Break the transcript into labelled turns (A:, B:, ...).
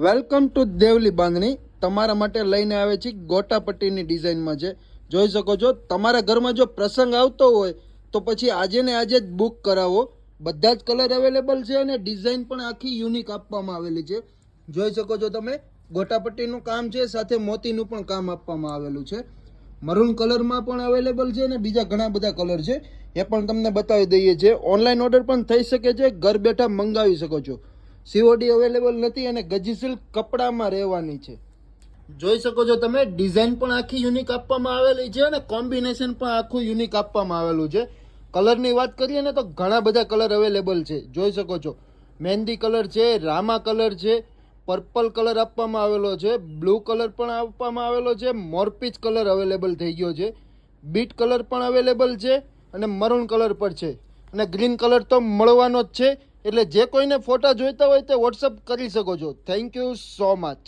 A: Welcome to Deoli બાંધણી તમારા માટે લઈને આવે છે ગોટાપટ્ટીની ડિઝાઇનમાં છે. જોઈ શકો છો, તમારા ઘરમાં જો પ્રસંગ આવતો હોય તો પછી આજે ને આજે જ બુક કરાવો. બધા જ કલર અવેલેબલ છે અને ડિઝાઇન પણ આખી યુનિક આપવામાં આવેલી છે. જોઈ શકો છો તમે, ગોટાપટ્ટીનું કામ છે, સાથે મોતીનું પણ કામ આપવામાં આવેલું છે. મરૂન કલરમાં પણ અવેલેબલ છે અને બીજા ઘણા બધા કલર છે, એ પણ તમને બતાવી દઈએ છીએ. ઓનલાઈન ઓર્ડર પણ થઈ શકે છે, ઘર બેઠા મંગાવી શકો છો. સીઓડી અવેલેબલ નથી અને ગજી સિલ્ક કપડામાં રહેવાની છે. જોઈ શકો છો તમે, ડિઝાઇન પણ આખી યુનિક આપવામાં આવેલી છે અને કોમ્બિનેશન પણ આખું યુનિક આપવામાં આવેલું છે. કલરની વાત કરીએ ને તો ઘણા બધા કલર અવેલેબલ છે. જોઈ શકો છો, મહેંદી કલર છે, રામા કલર છે, પર્પલ કલર આપવામાં આવેલો છે, બ્લુ કલર પણ આપવામાં આવેલો છે, મોરપીચ કલર અવેલેબલ થઈ ગયો છે, બીટ કલર પણ અવેલેબલ છે અને મરૂન કલર પણ છે અને ગ્રીન કલર તો મળવાનો જ છે. એટલે જે કોઈને ફોટા જોઈતા હોય તે વોટ્સઅપ કરી શકો છો. Thank you so much.